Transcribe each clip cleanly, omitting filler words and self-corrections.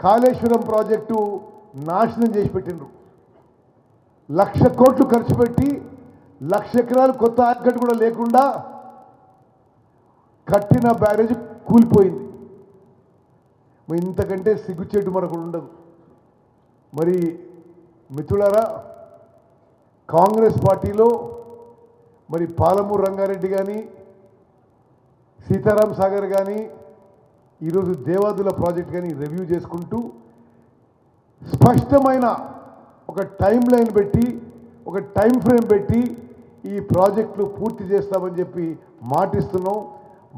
Kaleshwaram project నాశనం చేసి పెట్టిండ్రు. 1,00,000 కోట్లు ఖర్చు పెట్టి 1,00,000 ఎకరాలు కొత్త ఆయకట్టు కూడా లేకుండా కట్టిన బ్యారేజ్ కూలిపోయింది. ఇంతకంటే సిగ్గుచేటు మనకు ఉండదు. మరి మిత్రులారా, కాంగ్రెస్ పార్టీలో మరి పాలమూరు రంగారెడ్డి కానీ, సీతారాం సాగర్ కానీ, ఈరోజు దేవాదుల ప్రాజెక్ట్ కానీ రివ్యూ చేసుకుంటూ స్పష్టమైన ఒక టైం లైన్ పెట్టి, ఒక టైం ఫ్రేమ్ పెట్టి ఈ ప్రాజెక్టులు పూర్తి చేస్తామని చెప్పి మాటిస్తున్నాం.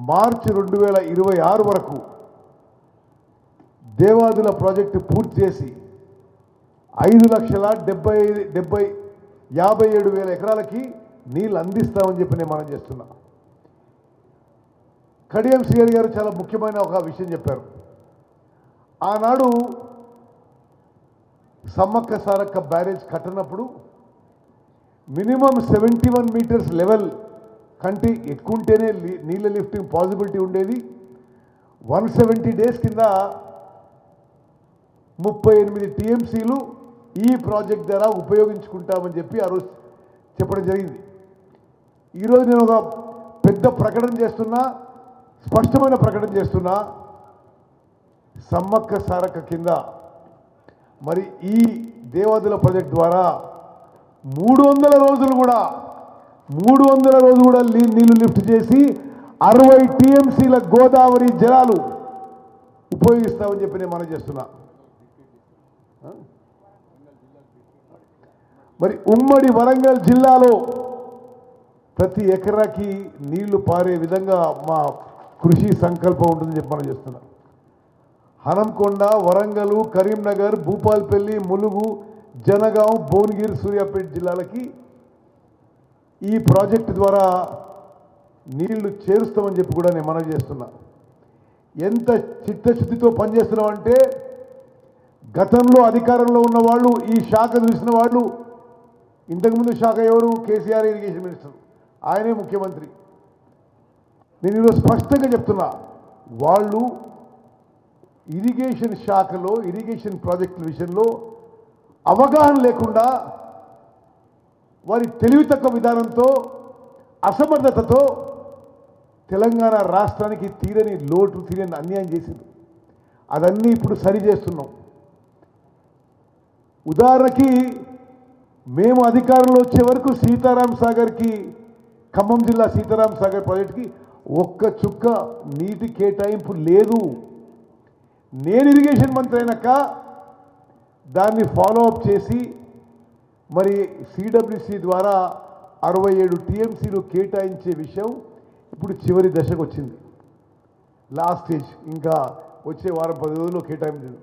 మార్చి 2026 వరకు దేవాదుల ప్రాజెక్టు పూర్తి చేసి 5,57,000 ఎకరాలకి నీళ్ళు అందిస్తామని చెప్పి నేను మనం చేస్తున్నా. కడియం శ్రీహరి గారు చాలా ముఖ్యమైన ఒక విషయం చెప్పారు. ఆనాడు సమ్మక్క సారక్క బ్యారేజ్ కట్టినప్పుడు మినిమం 71 మీటర్స్ లెవెల్ కంటే ఎక్కువ ఉంటేనే నీళ్ళ లిఫ్టింగ్ పాసిబిలిటీ ఉండేది. 170 డేస్ కింద 38 టీఎంసీలు ఈ ప్రాజెక్ట్ ద్వారా ఉపయోగించుకుంటామని చెప్పి ఆ రోజు చెప్పడం జరిగింది. ఈరోజు నేను ఒక పెద్ద ప్రకటన చేస్తున్నా, స్పష్టమైన ప్రకటన చేస్తున్నా. సమ్మక్క సారక్క కింద మరి ఈ దేవాదుల ప్రాజెక్ట్ ద్వారా 300 రోజులు కూడా నీళ్లు లిఫ్ట్ చేసి 60 టీఎంసీల గోదావరి జలాలు ఉపయోగిస్తామని చెప్పి నేను మనం చేస్తున్నా. మరి ఉమ్మడి వరంగల్ జిల్లాలో ప్రతి ఎకరాకి నీళ్లు పారే విధంగా మా కృషి సంకల్పం ఉంటుందని చెప్పి మనం చేస్తున్నాం. హనంకొండ, వరంగల్, కరీంనగర్, భూపాల్పల్లి, ములుగు, జనగాం, భువనగిరి, సూర్యాపేట జిల్లాలకి ఈ ప్రాజెక్టు ద్వారా నీళ్లు చేరుస్తామని చెప్పి కూడా నేను మనవి చేస్తున్నా. ఎంత చిత్తశుద్ధితో పనిచేస్తున్నామంటే గతంలో అధికారంలో ఉన్న వాళ్ళు, ఈ శాఖ చూసిన వాళ్ళు, ఇంతకుముందు శాఖ ఎవరు? కేసీఆర్ ఇరిగేషన్ మినిస్టర్, ఆయనే ముఖ్యమంత్రి. నేను ఈరోజు స్పష్టంగా చెప్తున్నా, వాళ్ళు ఇరిగేషన్ శాఖలో ఇరిగేషన్ ప్రాజెక్టుల విషయంలో అవగాహన లేకుండా వారి తెలివి తక్కువ విధానంతో, అసమర్థతతో తెలంగాణ రాష్ట్రానికి తీరని లోటు, తీరని అన్యాయం చేసింది. అదన్నీ ఇప్పుడు సరి చేస్తున్నాం. ఉదాహరణకి మేము అధికారంలో వచ్చే వరకు సీతారాం సాగర్కి, ఖమ్మం జిల్లా సీతారాం సాగర్ ప్రాజెక్టుకి ఒక్క చుక్క నీటి కేటాయింపు లేదు. నేను ఇరిగేషన్ మంత్రి అయినాక దాన్ని ఫాలో అప్ చేసి మరి సిడబ్ల్యూసి ద్వారా 67 టీఎంసీలు కేటాయించే విషయం ఇప్పుడు చివరి దశకు వచ్చింది, లాస్ట్ స్టేజ్. ఇంకా వచ్చే వారం 10 రోజుల్లో కేటాయించింది.